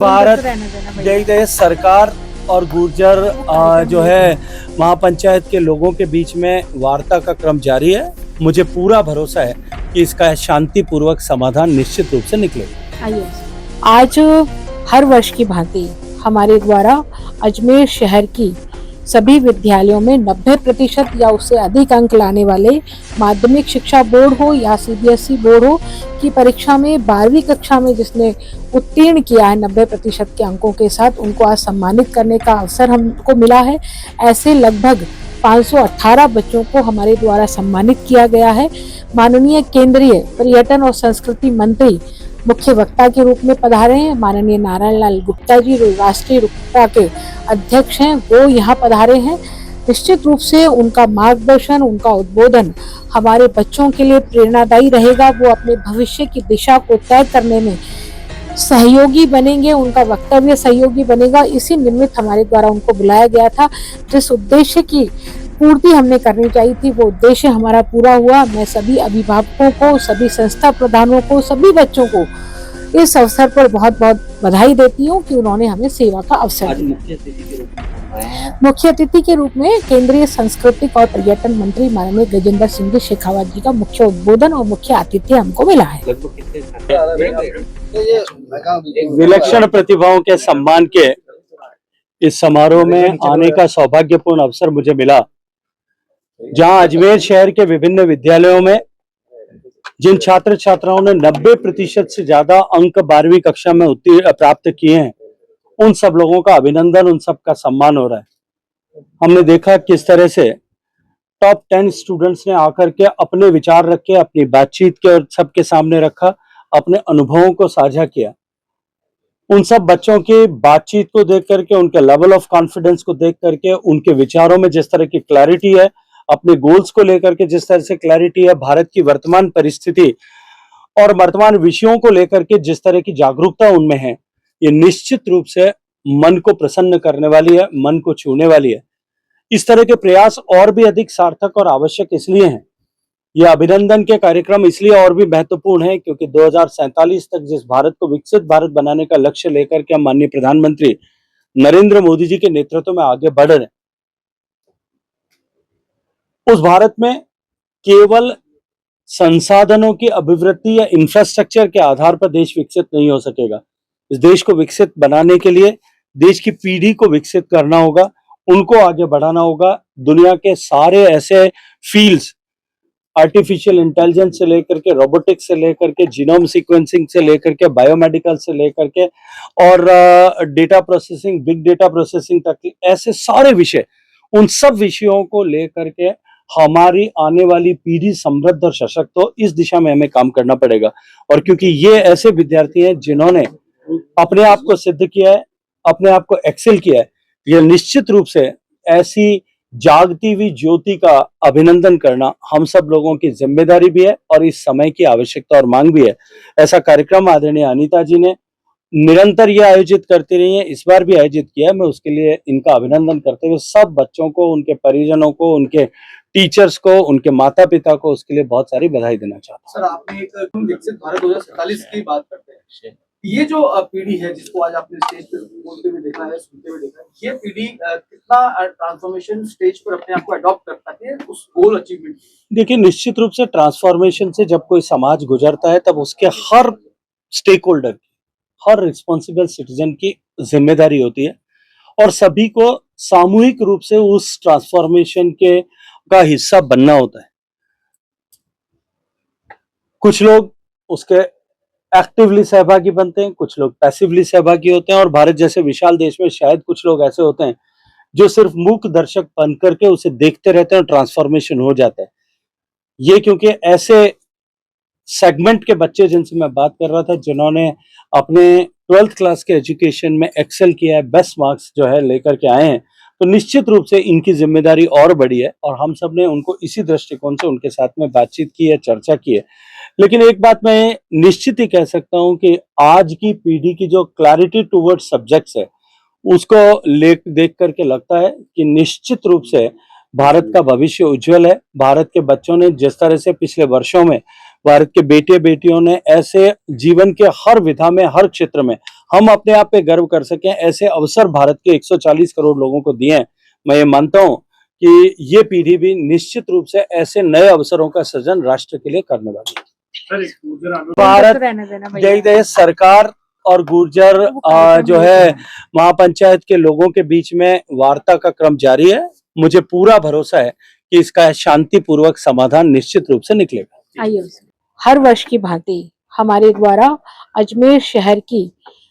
भारत जय जय सरकार और गुर्जर जो है महापंचायत के लोगों के बीच में वार्ता का क्रम जारी है। मुझे पूरा भरोसा है कि इसका शांतिपूर्वक समाधान निश्चित रूप से निकलेगा। आइए, आज हर वर्ष की भांति हमारे द्वारा अजमेर शहर की सभी विद्यालयों में 90% या उससे अधिक अंक लाने वाले माध्यमिक शिक्षा बोर्ड हो या सीबीएसई बोर्ड हो की परीक्षा में 12वीं कक्षा में जिसने उत्तीर्ण किया है 90% के अंकों के साथ, उनको आज सम्मानित करने का अवसर हमको मिला है। ऐसे लगभग 518 बच्चों को हमारे द्वारा सम्मानित किया गया है। माननीय केंद्रीय पर्यटन और संस्कृति मंत्री मुख्य वक्ता के रूप में पधारे हैं। माननीय नारायण लाल गुप्ता जी राष्ट्रीय रुकता के अध्यक्ष हैं, वो यहाँ पधारे हैं। निश्चित रूप से उनका मार्गदर्शन, उनका उद्बोधन हमारे बच्चों के लिए प्रेरणादायी रहेगा। वो अपने भविष्य की दिशा को तय करने में सहयोगी बनेंगे, उनका वक्तव्य सहयोगी बनेगा। इसी निमित्त हमारे द्वारा उनको बुलाया गया था। जिस उद्देश्य की पूर्ति हमने करनी चाहिए थी, वो उद्देश्य हमारा पूरा हुआ। मैं सभी अभिभावकों को, सभी संस्था प्रधानों को, सभी बच्चों को इस अवसर पर बहुत बहुत बधाई देती हूँ कि उन्होंने हमें सेवा का अवसर दिया। मुख्य अतिथि के रूप में केंद्रीय सांस्कृतिक और पर्यटन मंत्री माननीय गजेंद्र सिंह शेखावत जी का मुख्य उद्बोधन और मुख्य आतिथ्य हमको मिला है। विलक्षण प्रतिभाओं के सम्मान के इस समारोह में आने का सौभाग्यपूर्ण अवसर मुझे मिला, जहां अजमेर शहर के विभिन्न विद्यालयों में जिन छात्र छात्राओं ने 90% से ज्यादा अंक 12वीं कक्षा में प्राप्त किए हैं, उन सब लोगों का अभिनंदन, उन सब का सम्मान हो रहा है। हमने देखा किस तरह से टॉप 10 स्टूडेंट्स ने आकर के अपने विचार रखे, अपनी बातचीत के और सबके सामने रखा, अपने अनुभवों को साझा किया। उन सब बच्चों की बातचीत को देख करके, उनके लेवल ऑफ कॉन्फिडेंस को देख करके, उनके विचारों में जिस तरह की क्लैरिटी है, अपने गोल्स को लेकर के जिस तरह से क्लैरिटी है, भारत की वर्तमान परिस्थिति और वर्तमान विषयों को लेकर के जिस तरह की जागरूकता उनमें है, ये निश्चित रूप से मन को प्रसन्न करने वाली है, मन को छूने वाली है। इस तरह के प्रयास और भी अधिक सार्थक और आवश्यक इसलिए हैं, ये अभिनंदन के कार्यक्रम इसलिए और भी महत्वपूर्ण है क्योंकि 2047 तक जिस भारत को विकसित भारत बनाने का लक्ष्य लेकर के हम माननीय प्रधानमंत्री नरेंद्र मोदी जी के नेतृत्व में आगे बढ़ रहे हैं, उस भारत में केवल संसाधनों की अभिवृद्धि या इंफ्रास्ट्रक्चर के आधार पर देश विकसित नहीं हो सकेगा। इस देश को विकसित बनाने के लिए देश की पीढ़ी को विकसित करना होगा, उनको आगे बढ़ाना होगा। दुनिया के सारे ऐसे फील्ड्स, आर्टिफिशियल इंटेलिजेंस से लेकर के, रोबोटिक्स से लेकर के, जीनोम सीक्वेंसिंग से लेकर के, बायोमेडिकल से लेकर के और data processing, big data processing तक, ऐसे सारे विषय, उन सब विषयों को लेकर के हमारी आने वाली पीढ़ी समृद्ध और सशक्त हो, इस दिशा में हमें काम करना पड़ेगा। और क्योंकि ये ऐसे विद्यार्थी हैं जिन्होंने अपने आप को सिद्ध किया है, अपने आप को एक्सेल किया है, ये निश्चित रूप से ऐसी जागती हुई ज्योति का अभिनंदन करना हम सब लोगों की जिम्मेदारी भी है और इस समय की आवश्यकता और मांग भी है। ऐसा कार्यक्रम आदरणीय अनीता जी ने निरंतर ये आयोजित करती रही है, इस बार भी आयोजित किया है। मैं उसके लिए इनका अभिनंदन करते हुए सब बच्चों को, उनके परिजनों को, उनके टीचर्स को, उनके माता पिता को उसके लिए बहुत सारी बधाई देना चाहता हूँ। सर, आपने एक विकसित भारत 2047 की बात करते हैं, ये जो पीढ़ी है जिसको आज आपने स्टेज पे बोलते हुए देखा है, सुनते हुए देखा है, ये पीढ़ी कितना ट्रांसफॉर्मेशन स्टेज पर अपने आप को अडॉप्ट कर पाती है उस गोल अचीवमेंट? देखिए, निश्चित रूप से ट्रांसफॉर्मेशन से जब कोई समाज गुजरता है तब उसके हर स्टेक होल्डर की, हर रिस्पॉन्सिबल सिटीजन की जिम्मेदारी होती है और सभी को सामूहिक रूप से उस ट्रांसफॉर्मेशन के का हिस्सा बनना होता है। कुछ लोग उसके एक्टिवली सहभागी बनते हैं, कुछ लोग पैसिवली सहभागी होते हैं और भारत जैसे विशाल देश में शायद कुछ लोग ऐसे होते हैं जो सिर्फ मूक दर्शक बन करके उसे देखते रहते हैं और ट्रांसफॉर्मेशन हो जाता है। ये क्योंकि ऐसे सेगमेंट के बच्चे जिनसे मैं बात कर रहा था, जिन्होंने अपने 12th क्लास के एजुकेशन में एक्सेल किया है, बेस्ट मार्क्स जो है लेकर के आए हैं, तो निश्चित रूप से इनकी जिम्मेदारी और बड़ी है और हम सब ने उनको इसी दृष्टिकोण से उनके साथ में बातचीत की है, चर्चा की है। लेकिन एक बात मैं निश्चित ही कह सकता हूं कि आज की पीढ़ी की जो क्लैरिटी टुवर्ड्स सब्जेक्ट्स है, उसको देख करके लगता है कि निश्चित रूप से भारत का भविष्य उज्जवल है। भारत के बच्चों ने जिस तरह से पिछले वर्षों में भारत के बेटे बेटियों ने ऐसे जीवन के हर विधा में, हर क्षेत्र में हम अपने आप पे गर्व कर सकें, ऐसे अवसर भारत के 140 करोड़ लोगों को दिए हैं। मैं ये मानता हूं कि ये पीढ़ी भी निश्चित रूप से ऐसे नए अवसरों का सृजन राष्ट्र के लिए करने वाली है। भारत देखिए, सरकार और गुर्जर जो है महापंचायत के लोगों के बीच में वार्ता का क्रम जारी है। मुझे पूरा भरोसा है कि इसका शांतिपूर्वक समाधान निश्चित रूप से निकलेगा। आइए, हर वर्ष की भांति हमारे द्वारा अजमेर शहर की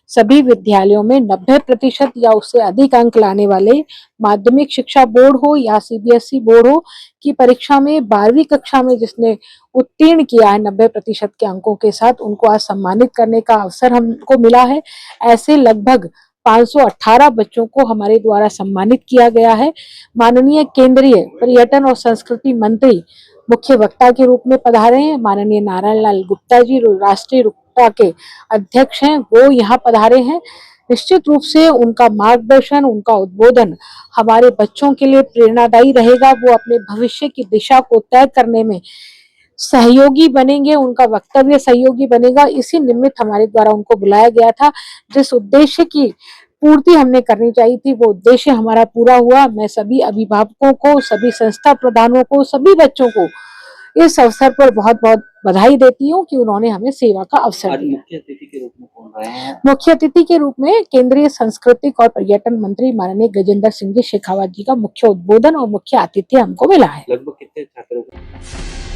सभी विद्यालयों में 90% या उससे अधिक अंक लाने वाले माध्यमिक शिक्षा बोर्ड हो या सीबीएसई बोर्ड हो की परीक्षा में 12वीं कक्षा में जिसने उत्तीर्ण किया है 90% के अंकों के साथ, उनको आज सम्मानित करने का अवसर हमको मिला है। ऐसे लगभग 518 बच्चों को हमारे द्वारा सम्मानित किया गया है। माननीय केंद्रीय पर्यटन और संस्कृति मंत्री मुख्य वक्ता के रूप में पधारे हैं। माननीय नारायण लाल गुप्ता जी राष्ट्रीय रुकता के अध्यक्ष हैं, वो यहाँ पधारे हैं। निश्चित रूप से उनका मार्गदर्शन, उनका उद्बोधन हमारे बच्चों के लिए प्रेरणादायी रहेगा। वो अपने भविष्य की दिशा को तय करने में सहयोगी बनेंगे, उनका वक्तव्य सहयोगी बनेगा। इसी निमित्त हमारे द्वारा उनको बुलाया गया था। जिस उद्देश्य की पूर्ति हमने करनी चाहिए थी, वो उद्देश्य हमारा पूरा हुआ। मैं सभी अभिभावकों को, सभी संस्था प्रधानों को, सभी बच्चों को इस अवसर पर बहुत बहुत बधाई देती हूँ कि उन्होंने हमें सेवा का अवसर दिया। मुख्य अतिथि के रूप में कौन रहे हैं? मुख्य अतिथि के रूप में केंद्रीय सांस्कृतिक और पर्यटन मंत्री माननीय गजेंद्र सिंह जी शेखावत जी का मुख्य उद्बोधन और मुख्य आतिथ्य हमको मिला है। लगभग कितने छात्रों को